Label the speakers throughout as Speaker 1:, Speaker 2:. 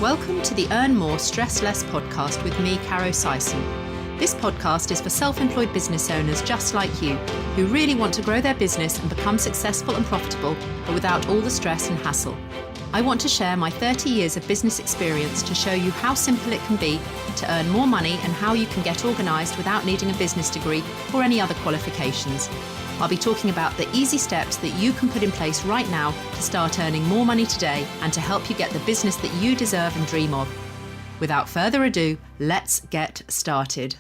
Speaker 1: Welcome to the Earn More, Stress Less podcast with me, Caro Syson. This podcast is for self-employed business owners just like you, who really want to grow their business and become successful and profitable, but without all the stress and hassle. I want to share my 30 years of business experience to show you how simple it can be to earn more money and how you can get organised without needing a business degree or any other qualifications. I'll be talking about the easy steps that you can put in place right now to start earning more money today and to help you get the business that you deserve and dream of. Without further ado, let's get started.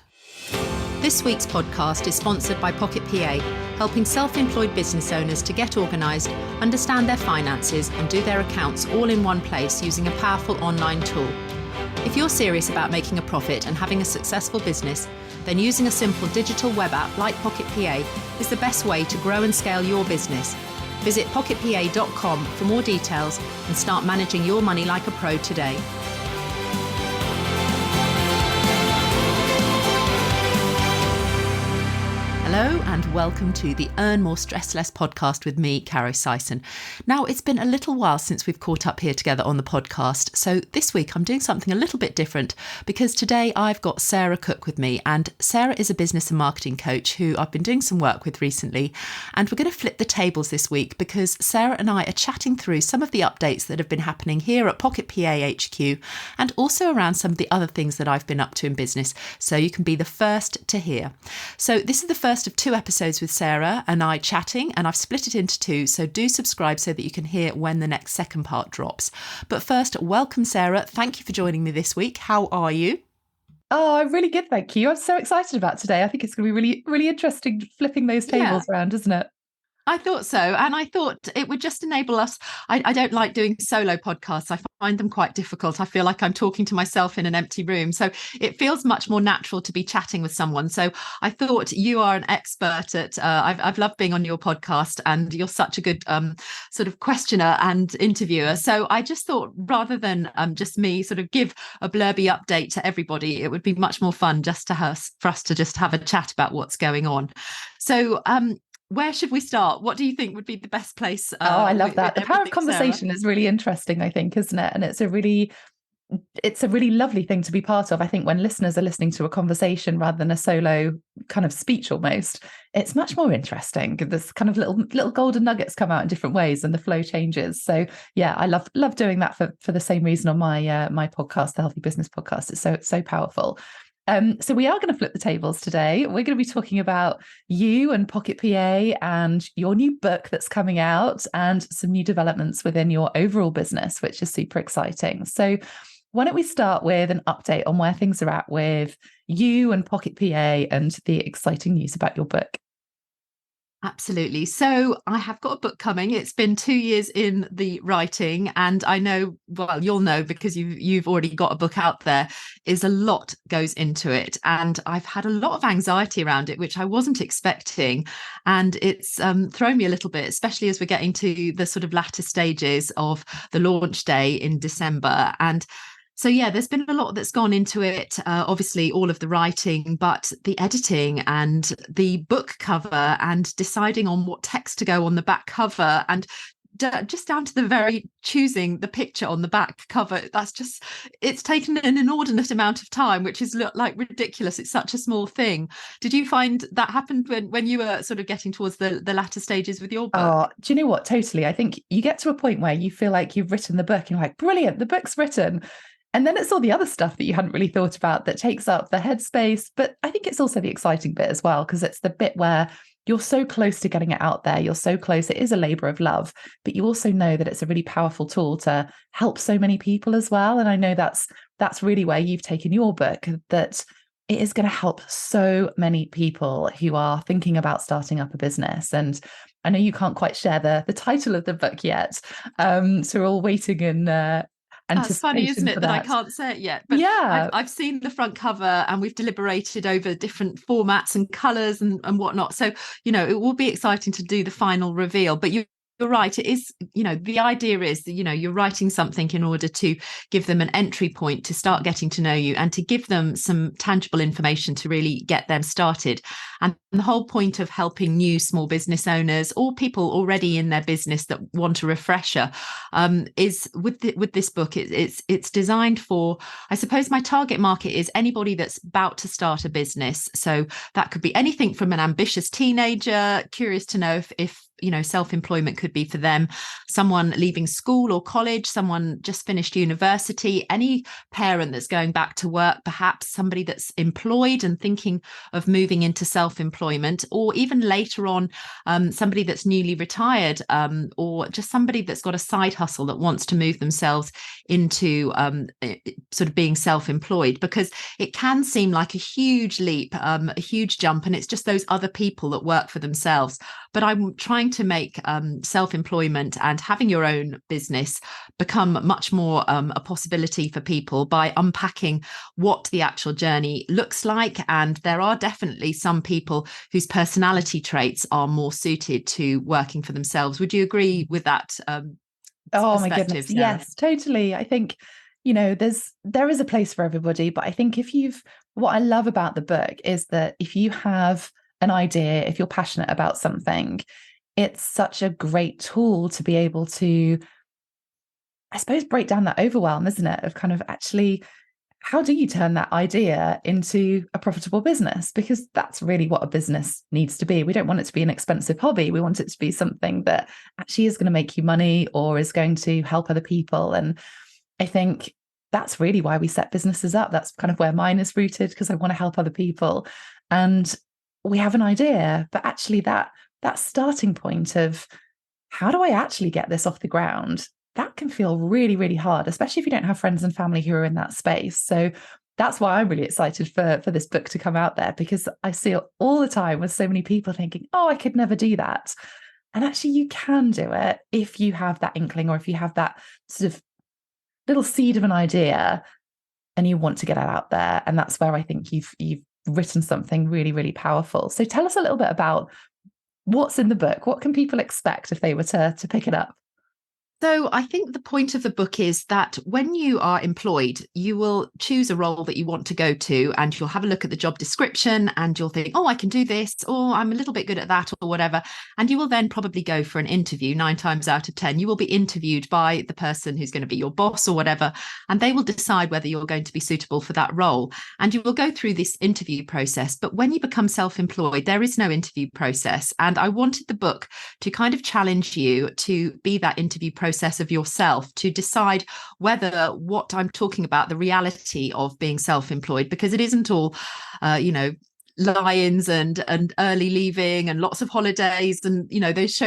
Speaker 1: This week's podcast is sponsored by Pocket PA, helping self-employed business owners to get organised, understand their finances and do their accounts all in one place using a powerful online tool. If you're serious about making a profit and having a successful business, then using a simple digital web app like Pocket PA is the best way to grow and scale your business. Visit pocketpa.com for more details and start managing your money like a pro today. Hello and welcome to the Earn More, Stress Less podcast with me, Caro Syson. Now, it's been a little while since we've caught up here together on the podcast, so this week I'm doing something a little bit different because today I've got Sarah Cooke with me, and Sarah is a business and marketing coach who I've been doing some work with recently, and we're going to flip the tables this week because Sarah and I are chatting through some of the updates that have been happening here at Pocket PA HQ and also around some of the other things that I've been up to in business, so you can be the first to hear. So this is the first of 2 episodes with Sarah and I chatting, and I've split it into 2, so do subscribe so that you can hear when the next second part drops. But first, welcome Sarah. Thank you for joining me this week. How are you?
Speaker 2: Oh, I'm really good, thank you. I'm so excited about today. I think it's going to be really, really interesting flipping those tables around, isn't it?
Speaker 1: I thought so. And I thought it would just enable us. I don't like doing solo podcasts. I find them quite difficult. I feel like I'm talking to myself in an empty room. So it feels much more natural to be chatting with someone. So I thought you are an expert at, I've loved being on your podcast and you're such a good sort of questioner and interviewer. So I just thought rather than just me sort of give a blurby update to everybody, it would be much more fun just for us to just have a chat about what's going on. So, where should we start? What do you think would be the best place?
Speaker 2: I love that. The power of conversation is really interesting, I think, isn't it? And it's a really lovely thing to be part of. I think when listeners are listening to a conversation rather than a solo kind of speech almost, it's much more interesting. There's kind of little golden nuggets come out in different ways and the flow changes. So yeah, I love doing that for the same reason on my my podcast, the Healthy Business Podcast. It's so powerful. So we are going to flip the tables today. We're going to be talking about you and Pocket PA and your new book that's coming out and some new developments within your overall business, which is super exciting. So why don't we start with an update on where things are at with you and Pocket PA and the exciting news about your book?
Speaker 1: Absolutely. So I have got a book coming. It's been 2 years in the writing, and I know, well, you'll know because you've already got a book out there, is a lot goes into it. And I've had a lot of anxiety around it, which I wasn't expecting. And it's thrown me a little bit, especially as we're getting to the sort of latter stages of the launch day in December. And so, yeah, there's been a lot that's gone into it, obviously all of the writing, but the editing and the book cover and deciding on what text to go on the back cover and just down to the very choosing the picture on the back cover. It's taken an inordinate amount of time, which is like ridiculous. It's such a small thing. Did you find that happened when you were sort of getting towards the latter stages with your book?
Speaker 2: Oh, do you know what? Totally. I think you get to a point where you feel like you've written the book and you're like, brilliant, the book's written. And then it's all the other stuff that you hadn't really thought about that takes up the headspace. But I think it's also the exciting bit as well, because it's the bit where you're so close to getting it out there. You're so close. It is a labor of love, but you also know that it's a really powerful tool to help so many people as well. And I know that's really where you've taken your book, that it is going to help so many people who are thinking about starting up a business. And I know you can't quite share the title of the book yet. So we're all waiting in
Speaker 1: That's funny, isn't it, that I can't say it yet? But yeah, I've seen the front cover and we've deliberated over different formats and colours and whatnot. So, you know, it will be exciting to do the final reveal. But you you're right. It is, the idea is that, you're writing something in order to give them an entry point to start getting to know you and to give them some tangible information to really get them started. And the whole point of helping new small business owners or people already in their business that want a refresher is with this book. It's designed for, I suppose, my target market is anybody that's about to start a business. So that could be anything from an ambitious teenager curious to know if self-employment could be for them, someone leaving school or college, someone just finished university, any parent that's going back to work, perhaps somebody that's employed and thinking of moving into self-employment, or even later on, somebody that's newly retired, or just somebody that's got a side hustle that wants to move themselves into sort of being self-employed, because it can seem like a huge leap, a huge jump, and it's just those other people that work for themselves. But I'm trying to make self-employment and having your own business become much more a possibility for people by unpacking what the actual journey looks like. And there are definitely some people whose personality traits are more suited to working for themselves. Would you agree with that?
Speaker 2: Oh my goodness,
Speaker 1: Sarah?
Speaker 2: yes, totally. I think, there is a place for everybody, but I think what I love about the book is that if you have an idea, if you're passionate about something, it's such a great tool to be able to, I suppose, break down that overwhelm, isn't it? Of kind of actually, how do you turn that idea into a profitable business? Because that's really what a business needs to be. We don't want it to be an expensive hobby. We want it to be something that actually is going to make you money or is going to help other people. And I think that's really why we set businesses up. That's kind of where mine is rooted, because I want to help other people. And we have an idea, but actually that starting point of how do I actually get this off the ground, that can feel really, really hard, especially if you don't have friends and family who are in that space. So that's why I'm really excited for this book to come out there, because I see it all the time with so many people thinking, oh, I could never do that. And actually you can do it if you have that inkling, or if you have that sort of little seed of an idea and you want to get it out there. And that's where I think you've written something really, really powerful. So tell us a little bit about what's in the book. What can people expect if they were to pick it up?
Speaker 1: So I think the point of the book is that when you are employed, you will choose a role that you want to go to, and you'll have a look at the job description and you'll think, oh, I can do this, or I'm a little bit good at that, or whatever. And you will then probably go for an interview. 9 times out of 10, you will be interviewed by the person who's going to be your boss or whatever, and they will decide whether you're going to be suitable for that role. And you will go through this interview process. But when you become self-employed, there is no interview process. And I wanted the book to kind of challenge you to be that interview process of yourself, to decide whether what I'm talking about, the reality of being self-employed, because it isn't all lions and early leaving and lots of holidays and those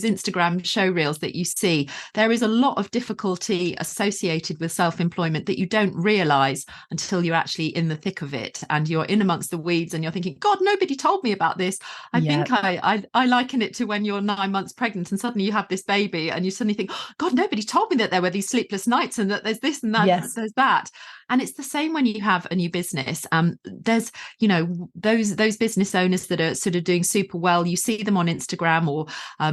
Speaker 1: Instagram show reels that you see. There is a lot of difficulty associated with self-employment that you don't realize until you're actually in the thick of it and you're in amongst the weeds and you're thinking, God, nobody told me about this. I think I liken it to when you're 9 months pregnant and suddenly you have this baby and you suddenly think, oh, God, nobody told me that there were these sleepless nights and that there's this and that,
Speaker 2: yes.
Speaker 1: There's that. And it's the same when you have a new business. There's, those business owners that are sort of doing super well. You see them on Instagram or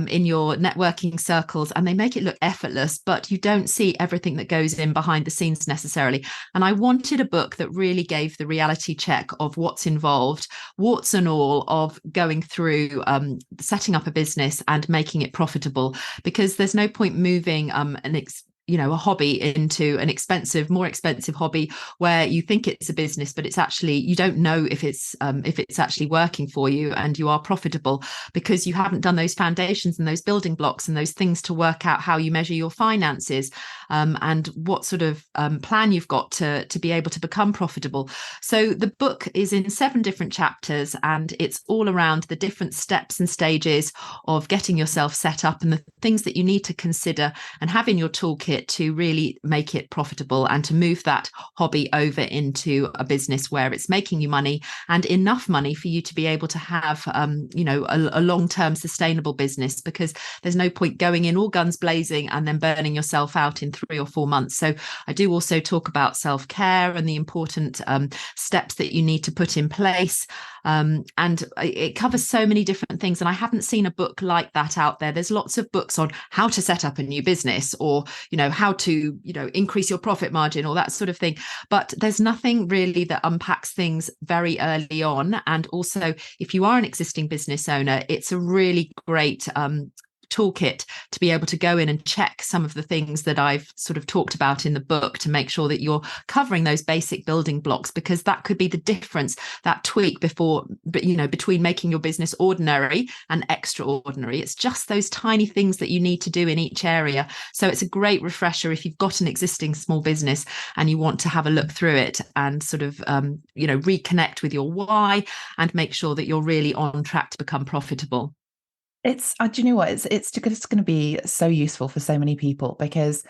Speaker 1: in your networking circles, and they make it look effortless, but you don't see everything that goes in behind the scenes necessarily. And I wanted a book that really gave the reality check of what's involved, warts and all, of going through setting up a business and making it profitable, because there's no point moving a hobby into an more expensive hobby where you think it's a business, but it's actually, you don't know if it's actually working for you and you are profitable, because you haven't done those foundations and those building blocks and those things to work out how you measure your finances and what sort of plan you've got to be able to become profitable. So the book is in 7 different chapters, and it's all around the different steps and stages of getting yourself set up and the things that you need to consider and have in your toolkit to really make it profitable and to move that hobby over into a business where it's making you money, and enough money for you to be able to have a long-term sustainable business, because there's no point going in all guns blazing and then burning yourself out in 3 or 4 months. So I do also talk about self-care and the important steps that you need to put in place. And it covers so many different things. And I haven't seen a book like that out there. There's lots of books on how to set up a new business, or, how to, increase your profit margin, or that sort of thing. But there's nothing really that unpacks things very early on. And also, if you are an existing business owner, it's a really great toolkit to be able to go in and check some of the things that I've sort of talked about in the book, to make sure that you're covering those basic building blocks, because that could be the difference, that tweak between making your business ordinary and extraordinary. It's just those tiny things that you need to do in each area. So it's a great refresher if you've got an existing small business and you want to have a look through it and sort of reconnect with your why and make sure that you're really on track to become profitable.
Speaker 2: It's, do you know what? It's going to be so useful for so many people, because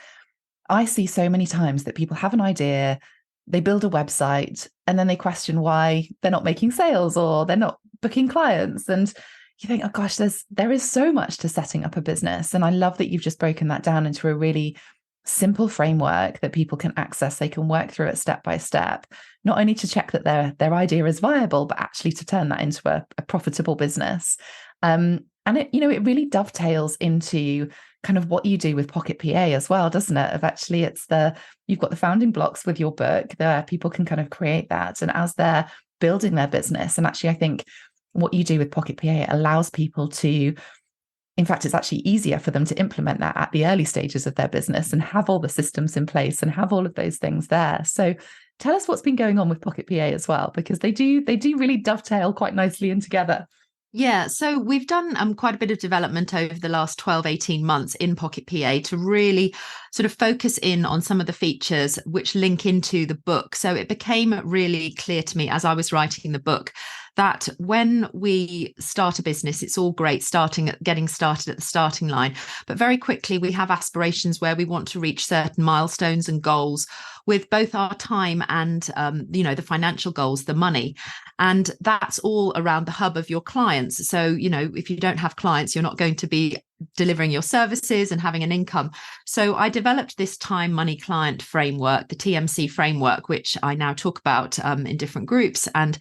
Speaker 2: I see so many times that people have an idea, they build a website, and then they question why they're not making sales or they're not booking clients. And you think, oh gosh, there is so much to setting up a business. And I love that you've just broken that down into a really simple framework that people can access. They can work through it step by step, not only to check that their idea is viable, but actually to turn that into a profitable business. And it really dovetails into kind of what you do with Pocket PA as well, doesn't it? Of actually, you've got the founding blocks with your book there. People can kind of create that. And as they're building their business, and actually, I think what you do with Pocket PA allows people to, in fact, it's actually easier for them to implement that at the early stages of their business and have all the systems in place and have all of those things there. So tell us what's been going on with Pocket PA as well, because they do really dovetail quite nicely in together.
Speaker 1: Yeah, so we've done quite a bit of development over the last 12, 18 months in Pocket PA to really sort of focus in on some of the features which link into the book. So it became really clear to me as I was writing the book that when we start a business, it's all great getting started at the starting line. But very quickly, we have aspirations where we want to reach certain milestones and goals with both our time and, the financial goals, the money. And that's all around the hub of your clients. So, if you don't have clients, you're not going to be delivering your services and having an income. So I developed this time, money, client framework, the TMC framework, which I now talk about in different groups, and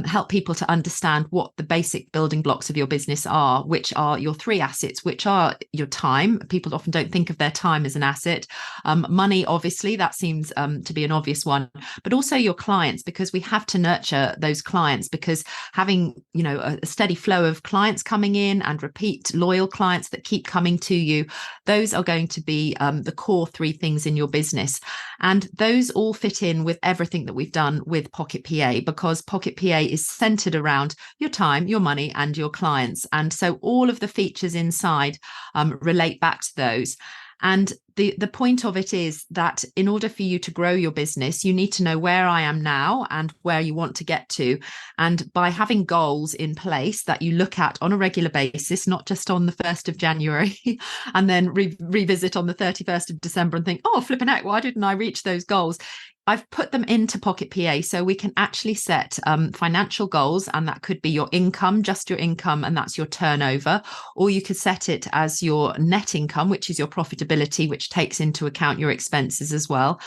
Speaker 1: help people to understand what the basic building blocks of your business are, which are your 3 assets, which are your time. People often don't think of their time as an asset. Money, obviously, that seems to be an obvious one, but also your clients, because we have to nurture those clients, because having, a steady flow of clients coming in and repeat loyal clients that keep coming to you, those are going to be the core 3 things in your business. And those all fit in with everything that we've done with Pocket PA, because Pocket PA is centered around your time, your money, and your clients. And so all of the features inside relate back to those. And the point of it is that in order for you to grow your business, you need to know where I am now and where you want to get to. And by having goals in place that you look at on a regular basis, not just on the 1st of January and then revisit on the 31st of December and think, oh, flipping heck, why didn't I reach those goals? I've put them into Pocket PA so we can actually set financial goals, and that could be your income, just your income, and that's your turnover, or you could set it as your net income, which is your profitability, which takes into account your expenses as well,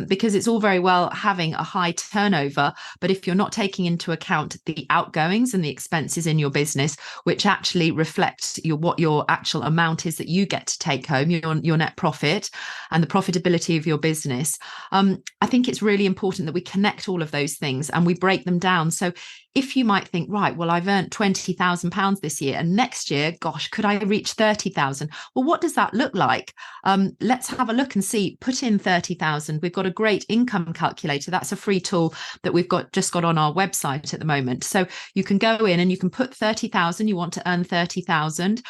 Speaker 1: because it's all very well having a high turnover, but if you're not taking into account the outgoings and the expenses in your business, which actually reflect what your actual amount is that you get to take home, your net profit and the profitability of your business, I think it's really important that we connect all of those things and we break them down. So if you might think, right, well, I've earned £20,000 this year, and next year, gosh, could I reach 30,000? Well, what does that look like? Let's have a look and see. Put in 30,000. We've got a great income calculator. That's a free tool that we've just got on our website at the moment. So you can go in and you can put 30,000. You want to earn 30,000.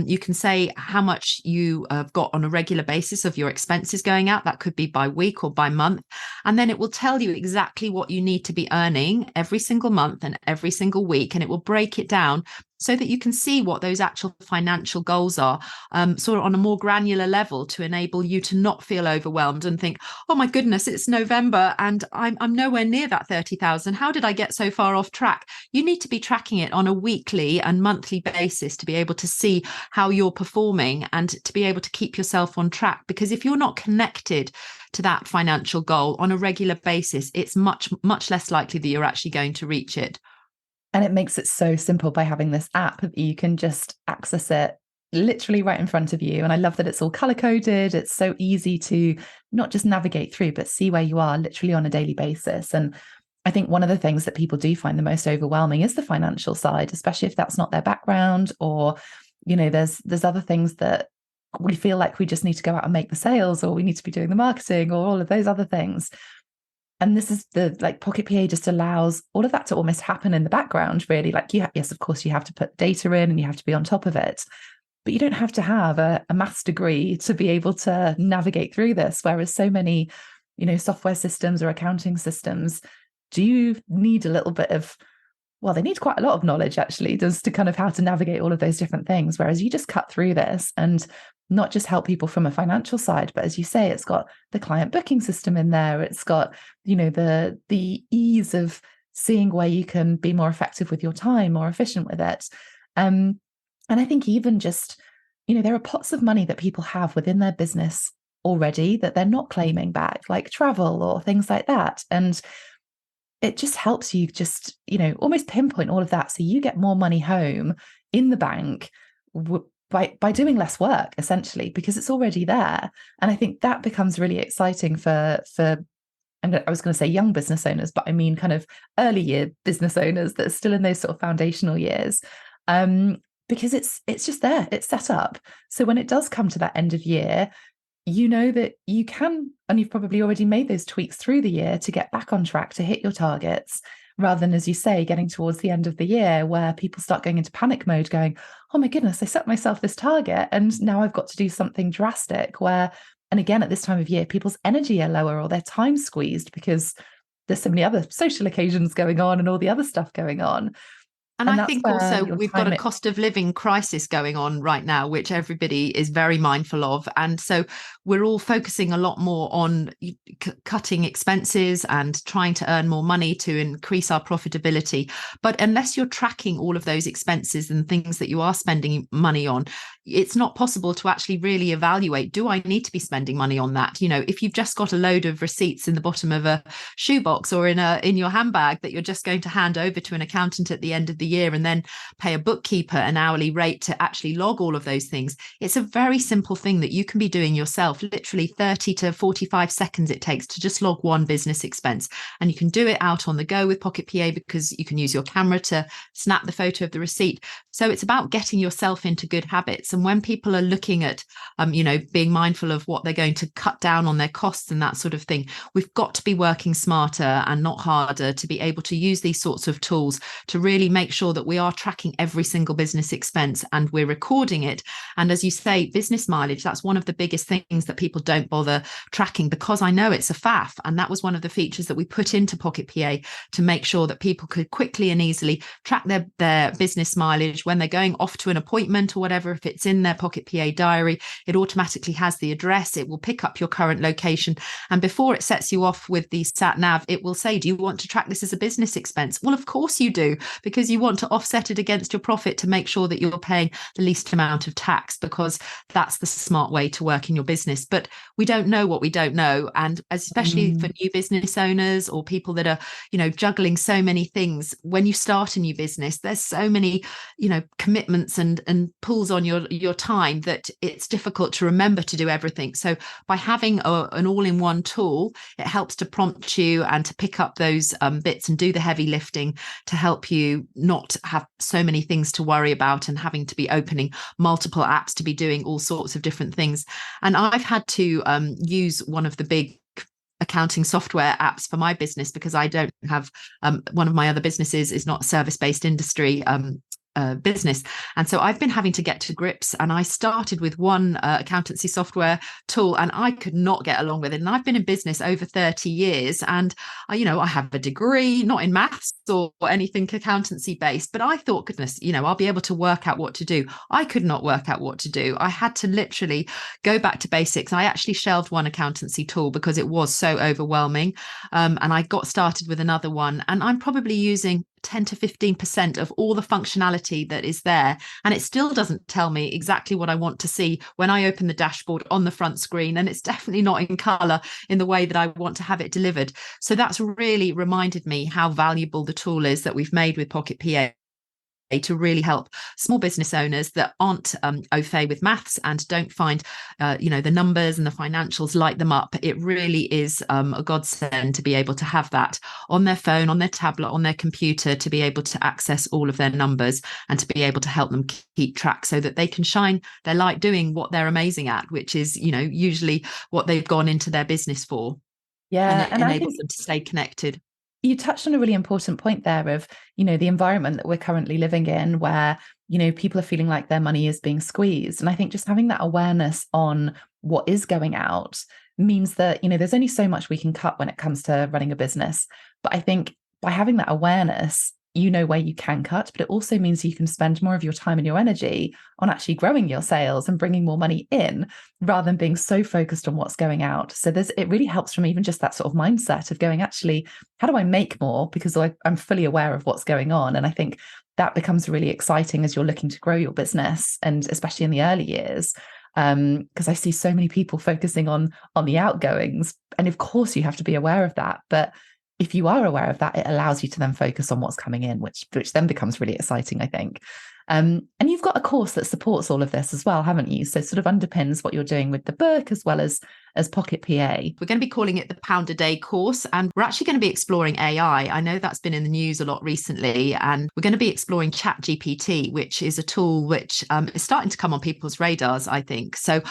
Speaker 1: You can say how much you have got on a regular basis of your expenses going out. That could be by week or by month. And then it will tell you exactly what you need to be earning every single month and every single week, and it will break it down so that you can see what those actual financial goals are, sort of on a more granular level, to enable you to not feel overwhelmed and think, oh my goodness, it's November and I'm nowhere near that 30,000. How did I get so far off track? You need to be tracking it on a weekly and monthly basis to be able to see how you're performing and to be able to keep yourself on track. Because if you're not connected to that financial goal on a regular basis, it's much, much less likely that you're actually going to reach it.
Speaker 2: And it makes it so simple by having this app that you can just access it literally right in front of you. And I love that it's all color coded. It's so easy to not just navigate through, but see where you are literally on a daily basis. And I think one of the things that people do find the most overwhelming is the financial side, especially if that's not their background, or, you know, there's other things that we feel like we just need to go out and make the sales, or we need to be doing the marketing, or all of those other things. And this is Pocket PA just allows all of that to almost happen in the background, really. Like, yes, of course, you have to put data in and you have to be on top of it, but you don't have to have a maths degree to be able to navigate through this. Whereas so many, you know, software systems or accounting systems do need a little bit of, well, they need quite a lot of knowledge actually, just to kind of how to navigate all of those different things. Whereas you just cut through this and not just help people from a financial side, but as you say, it's got the client booking system in there. It's got, you know, the ease of seeing where you can be more effective with your time, more efficient with it. And I think even just, you know, there are pots of money that people have within their business already that they're not claiming back, like travel or things like that. And it just helps you just, you know, almost pinpoint all of that. So you get more money home in the bank by doing less work, essentially, because it's already there. And I think that becomes really exciting for I was going to say young business owners, but I mean kind of early year business owners that are still in those sort of foundational years, because it's just there, it's set up. So when it does come to that end of year, you know that you can, and you've probably already made those tweaks through the year to get back on track to hit your targets, rather than, as you say, getting towards the end of the year where people start going into panic mode going, oh my goodness, I set myself this target and now I've got to do something drastic. Where, and again, at this time of year, people's energy are lower or their time squeezed because there's so many other social occasions going on and all the other stuff going on.
Speaker 1: And I think also we've got a cost of living crisis going on right now, which everybody is very mindful of. And so we're all focusing a lot more on cutting expenses and trying to earn more money to increase our profitability. But unless you're tracking all of those expenses and things that you are spending money on, it's not possible to actually really evaluate, do I need to be spending money on that? You know, if you've just got a load of receipts in the bottom of a shoebox or in your handbag that you're just going to hand over to an accountant at the end of the year and then pay a bookkeeper an hourly rate to actually log all of those things, it's a very simple thing that you can be doing yourself. Literally 30 to 45 seconds it takes to just log one business expense. And you can do it out on the go with Pocket PA because you can use your camera to snap the photo of the receipt. So it's about getting yourself into good habits. And when people are looking at, you know, being mindful of what they're going to cut down on their costs and that sort of thing, we've got to be working smarter and not harder to be able to use these sorts of tools to really make sure that we are tracking every single business expense and we're recording it. And as you say, business mileage, that's one of the biggest things that people don't bother tracking, because I know it's a faff. And that was one of the features that we put into Pocket PA to make sure that people could quickly and easily track their business mileage when they're going off to an appointment or whatever. If it's in their Pocket PA diary, it automatically has the address. It will pick up your current location. And before it sets you off with the sat nav, it will say, do you want to track this as a business expense? Well, of course you do, because you want to offset it against your profit to make sure that you're paying the least amount of tax, because that's the smart way to work in your business. But we don't know what we don't know. And especially for new business owners or people that are, you know, juggling so many things, when you start a new business, there's so many, you know, commitments and pulls on your time that it's difficult to remember to do everything. So by having an all-in-one tool, it helps to prompt you and to pick up those bits and do the heavy lifting to help you not have so many things to worry about and having to be opening multiple apps to be doing all sorts of different things. And I've had to use one of the big accounting software apps for my business because I don't have one of my other businesses is not service-based industry business. And so I've been having to get to grips, and I started with one accountancy software tool, and I could not get along with it. And I've been in business over 30 years, and I have a degree, not in maths or anything accountancy based, but I thought, goodness, I'll be able to work out what to do. I could not work out what to do. I had to literally go back to basics. I actually shelved one accountancy tool because it was so overwhelming. And I got started with another one, and I'm probably using 10 to 15% of all the functionality that is there. And it still doesn't tell me exactly what I want to see when I open the dashboard on the front screen. And it's definitely not in color in the way that I want to have it delivered. So that's really reminded me how valuable the tool is that we've made with Pocket PA to really help small business owners that aren't au fait with maths and don't find the numbers and the financials light them up. It really is a godsend to be able to have that on their phone, on their tablet, on their computer, to be able to access all of their numbers and to be able to help them keep track so that they can shine their light doing what they're amazing at, which is usually what they've gone into their business for.
Speaker 2: Yeah,
Speaker 1: and it enables them to stay connected.
Speaker 2: You touched on a really important point there of, the environment that we're currently living in, where, people are feeling like their money is being squeezed. And I think just having that awareness on what is going out means that, there's only so much we can cut when it comes to running a business. But I think by having that awareness, where you can cut, but it also means you can spend more of your time and your energy on actually growing your sales and bringing more money in, rather than being so focused on what's going out. So it really helps from even just that sort of mindset of going, actually, how do I make more? Because I'm fully aware of what's going on. And I think that becomes really exciting as you're looking to grow your business, and especially in the early years. Because I see so many people focusing on the outgoings. And of course you have to be aware of that. But if you are aware of that, it allows you to then focus on what's coming in, which then becomes really exciting, I think. And you've got a course that supports all of this as well, haven't you? So sort of underpins what you're doing with the book as well as Pocket PA.
Speaker 1: We're going to be calling it the Pound a Day course, and we're actually going to be exploring AI. I know that's been in the news a lot recently, and we're going to be exploring ChatGPT, which is a tool which is starting to come on people's radars, I think. So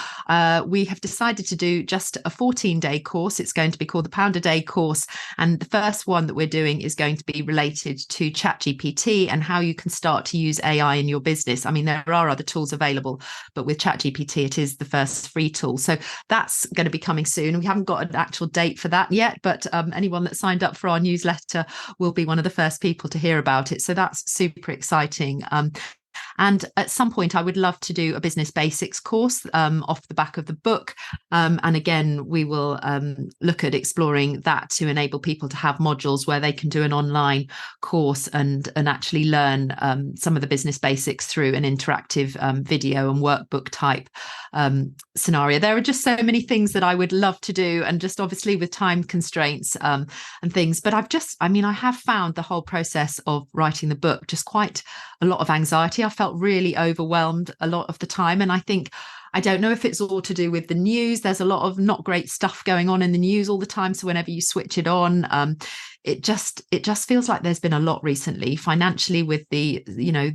Speaker 1: we have decided to do just a 14-day course. It's going to be called the Pound a Day course, and the first one that we're doing is going to be related to ChatGPT and how you can start to use AI in your business. I mean, there are other tools available, but with ChatGPT, it is the first free tool. So that's going to be coming soon. We haven't got an actual date for that yet, but anyone that signed up for our newsletter will be one of the first people to hear about it. So that's super exciting. And at some point, I would love to do a business basics course off the back of the book. And again, we will look at exploring that to enable people to have modules where they can do an online course and actually learn some of the business basics through an interactive video and workbook type scenario. There are just so many things that I would love to do, and just obviously with time constraints and things. But I have found the whole process of writing the book just quite a lot of anxiety. I felt really overwhelmed a lot of the time. And I don't know if it's all to do with the news. There's a lot of not great stuff going on in the news all the time. So whenever you switch it on, it just feels like there's been a lot recently financially, with the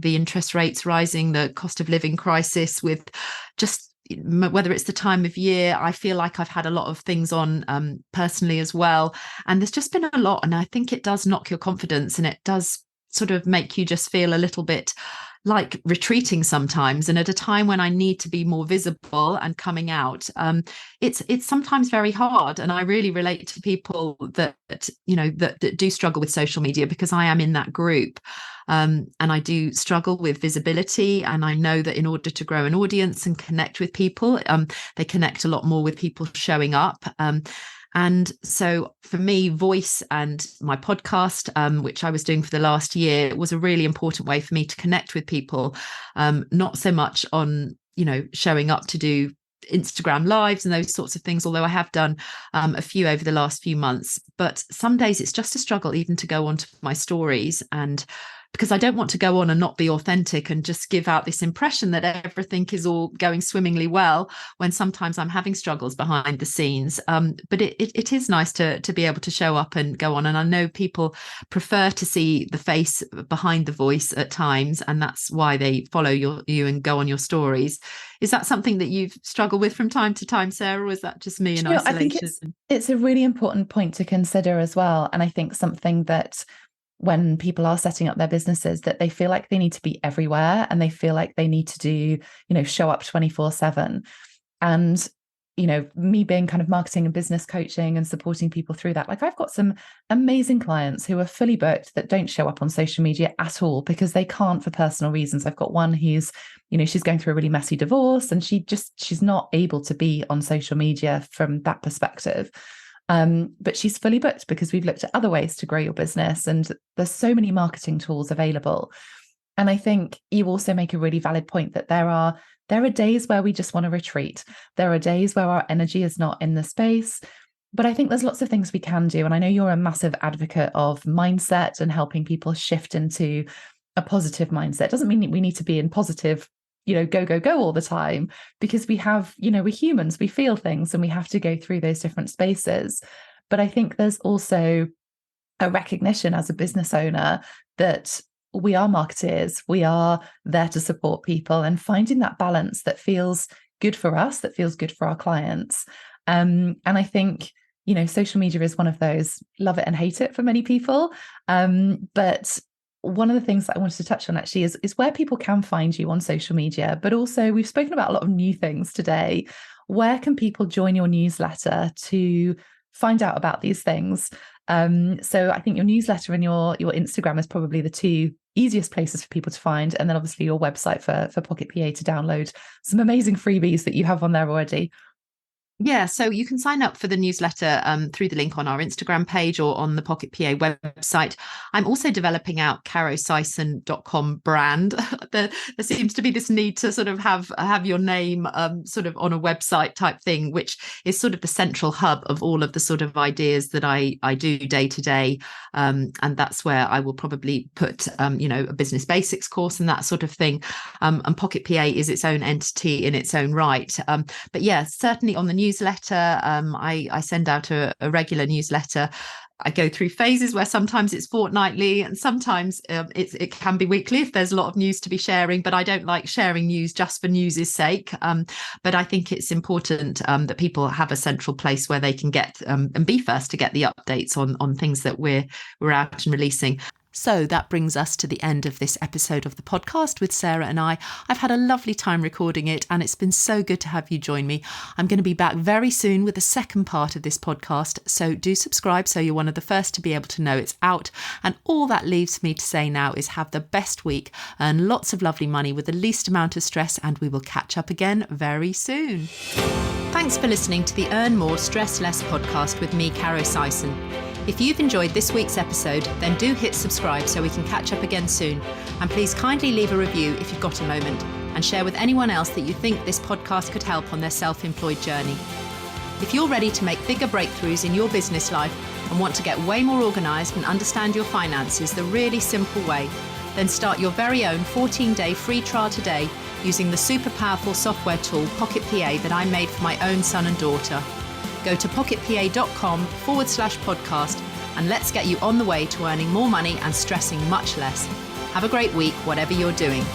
Speaker 1: interest rates rising, the cost of living crisis, with just whether it's the time of year. I feel like I've had a lot of things on personally as well. And there's just been a lot. And I think it does knock your confidence, and it does sort of make you just feel a little bit like retreating sometimes. And at a time when I need to be more visible and coming out, it's sometimes very hard. And I really relate to people that do struggle with social media, because I am in that group. And I do struggle with visibility. And I know that in order to grow an audience and connect with people, they connect a lot more with people showing up. And so for me, voice and my podcast, which I was doing for the last year, was a really important way for me to connect with people, not so much on, showing up to do Instagram lives and those sorts of things, although I have done a few over the last few months. But some days it's just a struggle even to go onto my stories, and because I don't want to go on and not be authentic and just give out this impression that everything is all going swimmingly well, when sometimes I'm having struggles behind the scenes. But it is nice to be able to show up and go on. And I know people prefer to see the face behind the voice at times, and that's why they follow you and go on your stories. Is that something that you've struggled with from time to time, Sarah, or is that just me in isolation?
Speaker 2: I think it's a really important point to consider as well. And I think something that when people are setting up their businesses, that they feel like they need to be everywhere and they feel like they need to do, show up 24/7. And, me being kind of marketing and business coaching and supporting people through that, like I've got some amazing clients who are fully booked that don't show up on social media at all because they can't for personal reasons. I've got one who's, she's going through a really messy divorce and she's not able to be on social media from that perspective. But she's fully booked because we've looked at other ways to grow your business, and there's so many marketing tools available. And I think you also make a really valid point that there are days where we just want to retreat. There are days where our energy is not in the space. But I think there's lots of things we can do. And I know you're a massive advocate of mindset and helping people shift into a positive mindset. It doesn't mean we need to be in positive, go all the time, because we have, we're humans, we feel things and we have to go through those different spaces. But I think there's also a recognition as a business owner that we are marketeers, we are there to support people, and finding that balance that feels good for us, that feels good for our clients. And I think, social media is one of those, love it and hate it for many people. But one of the things that I wanted to touch on actually is where people can find you on social media, but also we've spoken about a lot of new things today. Where can people join your newsletter to find out about these things? So I think your newsletter and your Instagram is probably the two easiest places for people to find. And then obviously your website for Pocket PA to download some amazing freebies that you have on there already.
Speaker 1: Yeah, so you can sign up for the newsletter through the link on our Instagram page or on the Pocket PA website. I'm also developing out carosyson.com brand. There seems to be this need to sort of have your name sort of on a website type thing, which is sort of the central hub of all of the sort of ideas that I do day to day. And that's where I will probably put, a business basics course and that sort of thing. And Pocket PA is its own entity in its own right. But yeah, certainly on the newsletter, I send out a regular newsletter. I go through phases where sometimes it's fortnightly and sometimes it can be weekly if there's a lot of news to be sharing, but I don't like sharing news just for news's sake. But I think it's important that people have a central place where they can get and be first to get the updates on things that we're out and releasing. So that brings us to the end of this episode of the podcast with Sarah and I. I've had a lovely time recording it and it's been so good to have you join me. I'm going to be back very soon with the second part of this podcast. So do subscribe so you're one of the first to be able to know it's out. And all that leaves me to say now is have the best week, earn lots of lovely money with the least amount of stress, and we will catch up again very soon. Thanks for listening to the Earn More, Stress Less podcast with me, Caro Syson. If you've enjoyed this week's episode, then do hit subscribe so we can catch up again soon. And please kindly leave a review if you've got a moment and share with anyone else that you think this podcast could help on their self-employed journey. If you're ready to make bigger breakthroughs in your business life and want to get way more organised and understand your finances the really simple way, then start your very own 14-day free trial today using the super powerful software tool Pocket PA that I made for my own son and daughter. Go to pocketpa.com/podcast and let's get you on the way to earning more money and stressing much less. Have a great week, whatever you're doing.